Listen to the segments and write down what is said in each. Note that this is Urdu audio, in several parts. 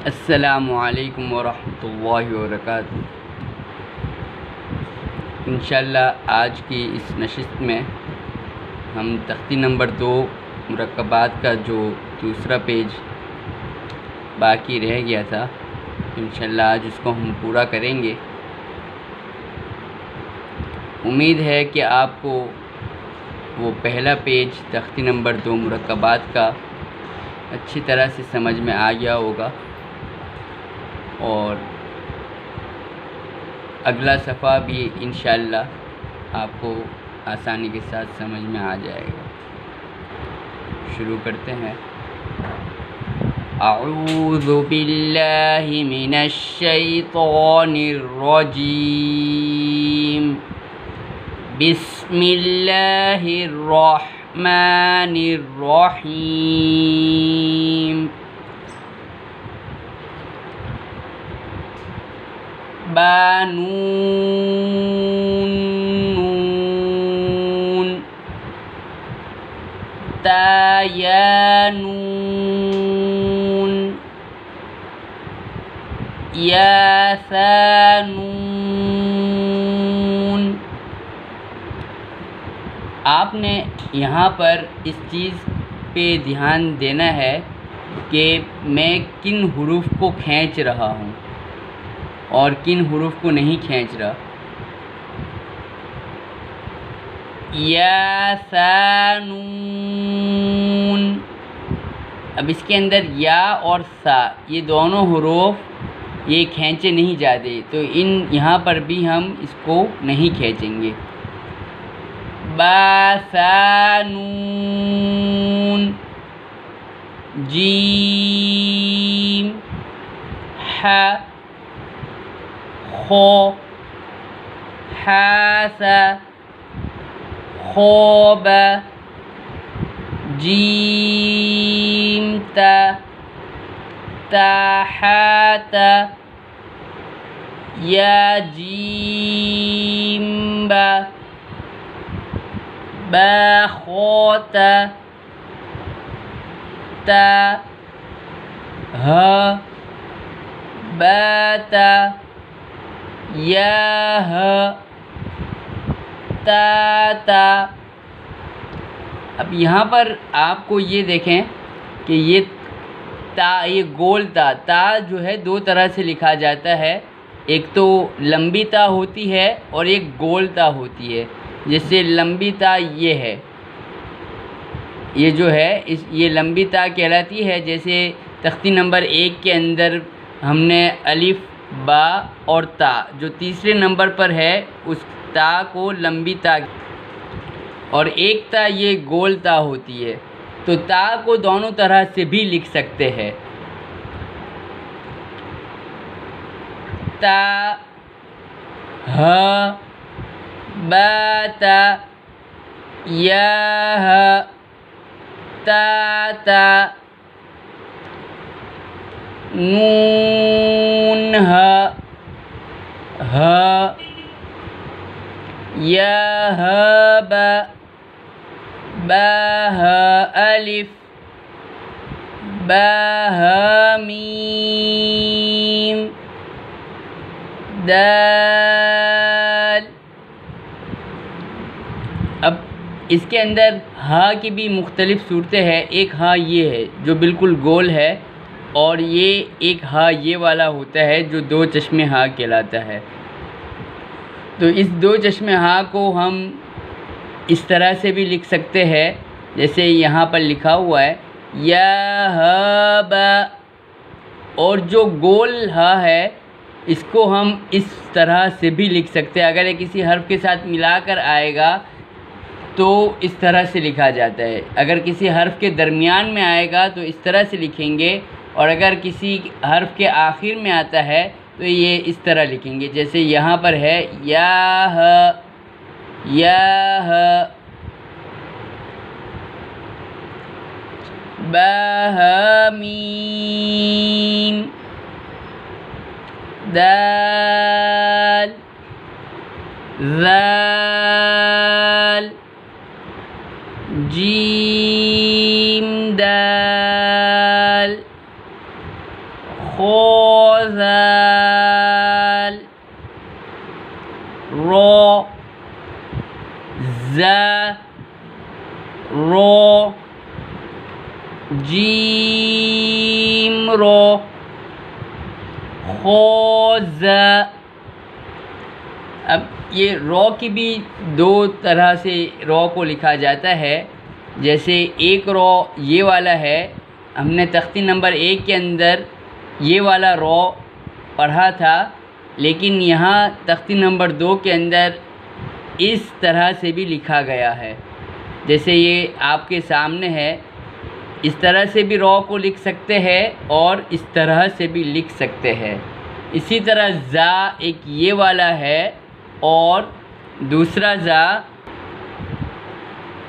السلام علیکم ورحمۃ اللہ وبرکاتہ۔ انشاءاللہ آج کی اس نشست میں ہم تختی نمبر 2 مرکبات کا جو دوسرا پیج باقی رہ گیا تھا، انشاءاللہ آج اس کو ہم پورا کریں گے۔ امید ہے کہ آپ کو وہ پہلا پیج تختی نمبر 2 مرکبات کا اچھی طرح سے سمجھ میں آ گیا ہوگا اور اگلا صفحہ بھی انشاءاللہ آپ کو آسانی کے ساتھ سمجھ میں آ جائے گا۔ شروع کرتے ہیں۔ اعوذ باللہ من الشیطان الرجیم، بسم اللہ الرحمن الرحیم۔ بانون نون، تا یا نون، یا ثا نون۔ آپ نے یہاں پر اس چیز پہ دھیان دینا ہے کہ میں کن حروف کو کھینچ رہا ہوں اور کن حروف کو نہیں کھینچ رہا۔ یا ثا نون، اب اس کے اندر یا اور سا یہ دونوں حروف یہ کھینچے نہیں جاتے، تو یہاں پر بھی ہم اس کو نہیں کھینچیں گے۔ با ثا نون، جیم، ح، خو، حاس، خوب، جیم تا، تاحات، یا جیم با، با خوت، تا ہ، بات، یا ہ، تا۔ اب یہاں پر آپ کو یہ دیکھیں کہ یہ تا، یہ گول تا جو ہے دو طرح سے لکھا جاتا ہے، ایک تو لمبی تا ہوتی ہے اور ایک گول تا ہوتی ہے۔ جیسے لمبی تا یہ ہے، یہ جو ہے یہ لمبی تا کہلاتی ہے۔ جیسے تختی نمبر 1 کے اندر ہم نے الف، با اور تا جو تیسرے نمبر پر ہے اس تا کو لمبی تا، اور ایک تا یہ گول تا ہوتی ہے۔ تو تا کو دونوں طرح سے بھی لکھ سکتے ہیں۔ تا، ہ، بات، یا ہ، تا، نون ہ، یا ہ، با ہ، الف، با ہ، میم، دال۔ اب اس کے اندر ہا کی بھی مختلف صورتیں ہیں۔ ایک ہا یہ ہے جو بالکل گول ہے، اور یہ ایک ہا یہ والا ہوتا ہے جو دو چشمے ہا کہلاتا ہے۔ تو اس دو چشمے ہا کو ہم اس طرح سے بھی لکھ سکتے ہیں، جیسے یہاں پر لکھا ہوا ہے یا ہ با، اور جو گول ہا ہے اس کو ہم اس طرح سے بھی لکھ سکتے ہیں۔ اگر یہ کسی حرف کے ساتھ ملا کر آئے گا تو اس طرح سے لکھا جاتا ہے، اگر کسی حرف کے درمیان میں آئے گا تو اس طرح سے لکھیں گے، اور اگر کسی حرف کے آخر میں آتا ہے تو یہ اس طرح لکھیں گے۔ جیسے یہاں پر ہے یا ہ، یا ہ، با ہ، میم، دال، ذال، جیم دال، خوزال، رو، ز، رو، جیم، رو، خوز۔ اب یہ رو کی بھی دو طرح سے رو کو لکھا جاتا ہے. جیسے ایک رو یہ والا ہے، ہم نے تختی نمبر 1 کے اندر یہ والا رو پڑھا تھا، لیکن یہاں تختی نمبر 2 کے اندر اس طرح سے بھی لکھا گیا ہے. جیسے یہ آپ کے سامنے ہے، اس طرح سے بھی رو کو لکھ سکتے ہیں اور اس طرح سے بھی لکھ سکتے ہیں. اسی طرح زا ایک یہ والا ہے اور دوسرا زا،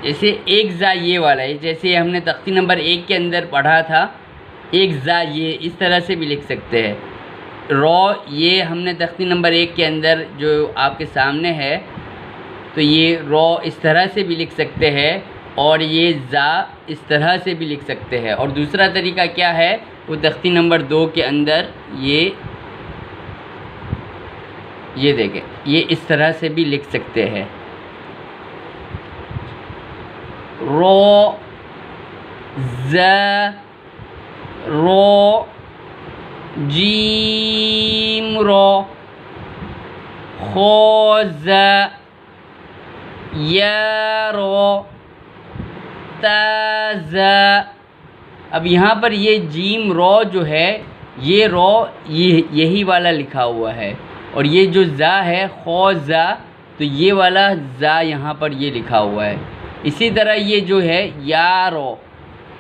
جیسے ایک زا یہ والا ہے، جیسے ہم نے تختی نمبر 1 کے اندر پڑھا تھا، ایک زا یہ اس طرح سے بھی لکھ سکتے ہیں. رو یہ ہم نے تختی نمبر 1 کے اندر جو آپ کے سامنے ہے، تو یہ رو اس طرح سے بھی لکھ سکتے ہیں اور یہ زا اس طرح سے بھی لکھ سکتے ہیں. اور دوسرا طریقہ کیا ہے، وہ تختی نمبر 2 کے اندر یہ دیکھیں، یہ اس طرح سے بھی لکھ سکتے ہیں. رو، ز، رو، جیم، رو، خوز، یا، رو، تاز. اب یہاں پر یہ جیم رو جو ہے، یہ رو یہی والا لکھا ہوا ہے، اور یہ جو زا ہے خوز، تو یہ والا زا یہاں پر یہ لکھا ہوا ہے. اسی طرح یہ جو ہے یا رو،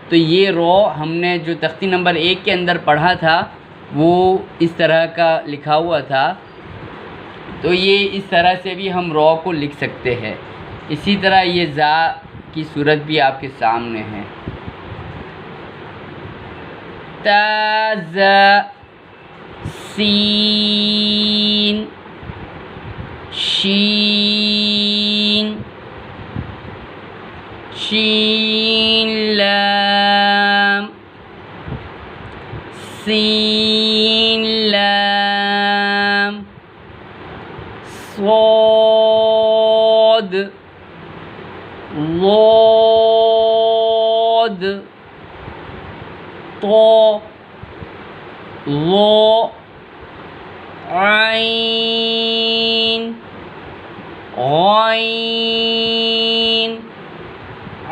تو یہ رو ہم نے جو تختی نمبر 1 کے اندر پڑھا تھا وہ اس طرح کا لکھا ہوا تھا، تو یہ اس طرح سے بھی ہم رو کو لکھ سکتے ہیں. اسی طرح یہ زا کی صورت بھی آپ کے سامنے ہے. تاز، سین، شین، شین، لام، سین، لام، صاد، ضاد، طا، ظا، عین، غین،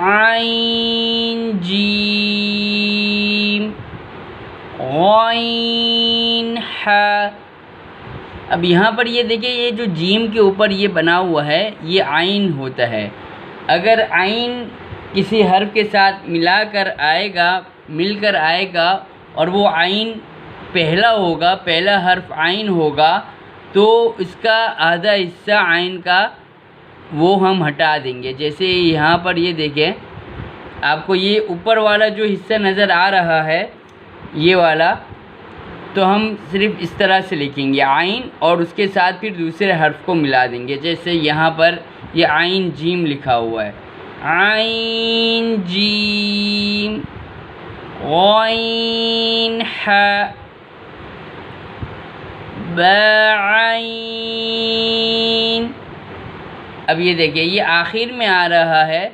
عین، جیم، غین، ح. اب یہاں پر یہ دیکھیں، یہ جو جیم کے اوپر یہ بنا ہوا ہے یہ عین ہوتا ہے. اگر عین کسی حرف کے ساتھ مل کر آئے گا اور وہ عین پہلا ہوگا، پہلا حرف عین ہوگا، تو اس کا آدھا حصہ عین کا وہ ہم ہٹا دیں گے. جیسے یہاں پر یہ دیکھیں، آپ کو یہ اوپر والا جو حصہ نظر آ رہا ہے یہ والا، تو ہم صرف اس طرح سے لکھیں گے عین، اور اس کے ساتھ پھر دوسرے حرف کو ملا دیں گے. جیسے یہاں پر یہ عین جیم لکھا ہوا ہے، عین، جیم، غین، ح، با، عین. اب یہ دیکھیں، یہ آخر میں آ رہا ہے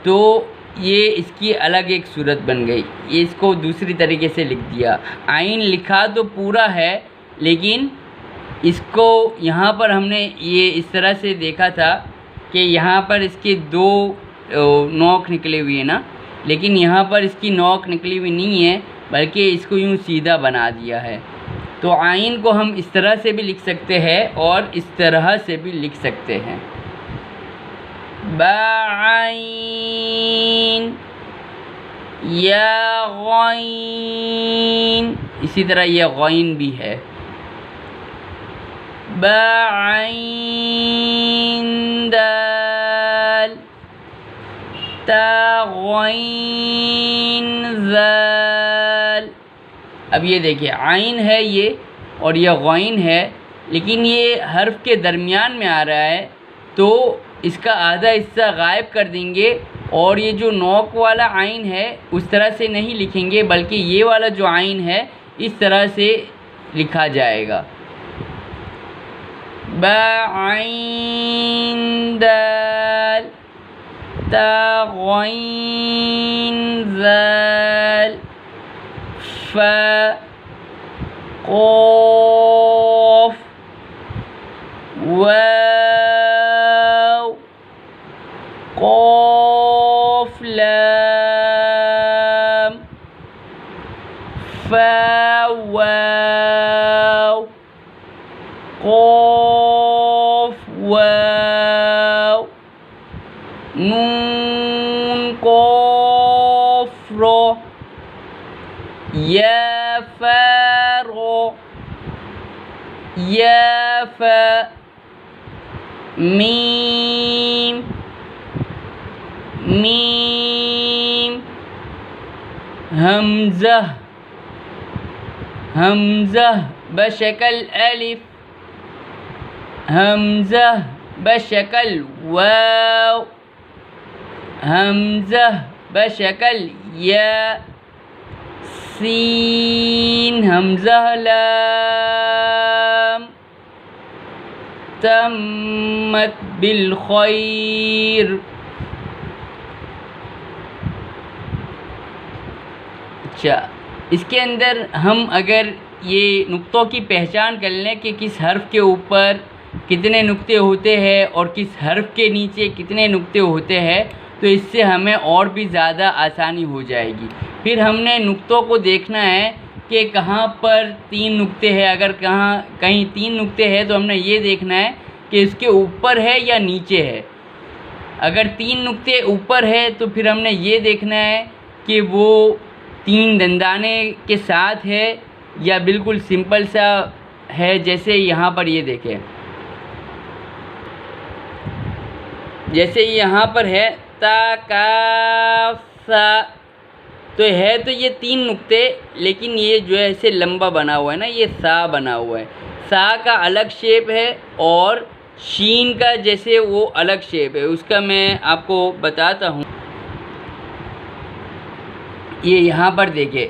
تو یہ اس کی الگ ایک صورت بن گئی. یہ اس کو دوسری طریقے سے لکھ دیا. عین لکھا تو پورا ہے، لیکن اس کو یہاں پر ہم نے یہ اس طرح سے دیکھا تھا کہ یہاں پر اس کے 2 نوک نکلے ہوئے ہیں نا، لیکن یہاں پر اس کی نوک نکلی ہوئی نہیں ہے، بلکہ اس کو یوں سیدھا بنا دیا ہے. تو عین کو ہم اس طرح سے بھی لکھ سکتے ہیں اور اس طرح سے بھی لکھ سکتے ہیں. با، عین، یا، غین. اسی طرح یہ غین بھی ہے. با، عین، دال، تا، غین، ذال. اب یہ دیکھیں، عین ہے یہ اور یہ غین ہے، لیکن یہ حرف کے درمیان میں آ رہا ہے، تو اس کا آدھا حصہ غائب کر دیں گے، اور یہ جو نوک والا عین ہے اس طرح سے نہیں لکھیں گے، بلکہ یہ والا جو عین ہے اس طرح سے لکھا جائے گا۔ با عین دال تا غین ذال فا قاف واو قاف لام فا واو قاف واو نون قاف را یا فا را یا فا میم میم حمزہ حمزہ بشکل الف حمزہ بشکل واو حمزہ بشکل یا سین حمزہ لام تمت بالخیر۔ اچھا، اس کے اندر ہم اگر یہ نقطوں کی پہچان کر لیں کہ کس حرف کے اوپر کتنے نقطے ہوتے ہیں اور کس حرف کے نیچے کتنے نقطے ہوتے ہیں تو اس سے ہمیں اور بھی زیادہ آسانی ہو جائے گی۔ پھر ہم نے نقطوں کو دیکھنا ہے کہ کہاں پر 3 نقطے ہیں، اگر کہیں 3 نقطے ہیں تو ہم نے یہ دیکھنا ہے کہ اس کے اوپر ہے یا نیچے ہے۔ اگر 3 نقطے اوپر ہے تو پھر ہم نے یہ دیکھنا ہے کہ وہ 3 دندانے کے ساتھ ہے یا بالکل سمپل سا ہے، جیسے یہاں پر یہ دیکھیں، جیسے یہاں پر ہے تا کاف سا، تو ہے تو یہ 3 نقطے، لیکن یہ جو ہے ایسے لمبا بنا ہوا ہے نا، یہ سا بنا ہوا ہے۔ سا کا الگ شیپ ہے اور شین کا جیسے وہ الگ شیپ ہے، اس کا میں آپ کو بتاتا ہوں۔ یہ یہاں پر دیکھیں،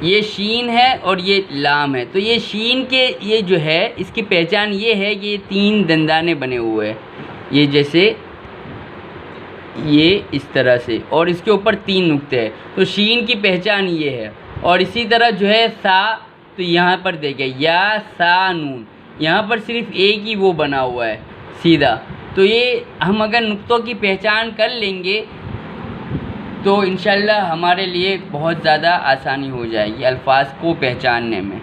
یہ شین ہے اور یہ لام ہے، تو یہ شین کے یہ جو ہے اس کی پہچان یہ ہے کہ یہ 3 دندانے بنے ہوئے ہیں، یہ جیسے یہ اس طرح سے، اور اس کے اوپر 3 نقطے ہیں، تو شین کی پہچان یہ ہے۔ اور اسی طرح جو ہے سا، تو یہاں پر دیکھیں یا سا نون، یہاں پر صرف ایک ہی وہ بنا ہوا ہے سیدھا، تو یہ ہم اگر نقطوں کی پہچان کر لیں گے تو انشاءاللہ ہمارے لیے بہت زیادہ آسانی ہو جائے گی الفاظ کو پہچاننے میں۔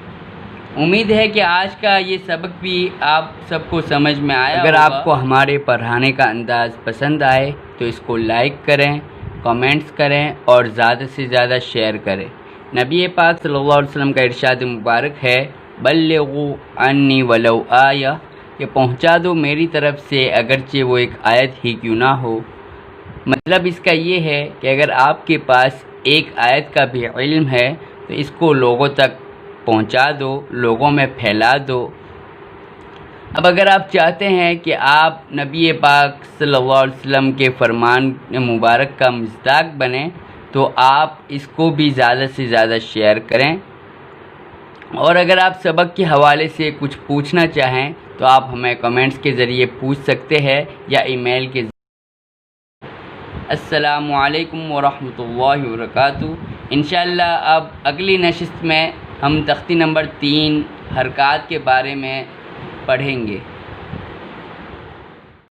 امید ہے کہ آج کا یہ سبق بھی آپ سب کو سمجھ میں آیا۔ اگر آپ کو ہمارے پڑھانے کا انداز پسند آئے تو اس کو لائک کریں، کمنٹس کریں اور زیادہ سے زیادہ شیئر کریں۔ نبی پاک صلی اللہ علیہ وسلم کا ارشاد مبارک ہے، بلغوا عنی ولو آیہ، کہ پہنچا دو میری طرف سے اگرچہ وہ ایک آیت ہی کیوں نہ ہو۔ مطلب اس کا یہ ہے کہ اگر آپ کے پاس ایک آیت کا بھی علم ہے تو اس کو لوگوں تک پہنچا دو، لوگوں میں پھیلا دو۔ اب اگر آپ چاہتے ہیں کہ آپ نبی پاک صلی اللہ علیہ وسلم کے فرمان مبارک کا مصداق بنیں تو آپ اس کو بھی زیادہ سے زیادہ شیئر کریں، اور اگر آپ سبق کے حوالے سے کچھ پوچھنا چاہیں تو آپ ہمیں کمنٹس کے ذریعے پوچھ سکتے ہیں یا ای میل کے ذریعے۔ السلام علیکم ورحمۃ اللہ وبرکاتہ۔ انشاءاللہ اب اگلی نشست میں ہم تختی نمبر 3 حرکات کے بارے میں پڑھیں گے۔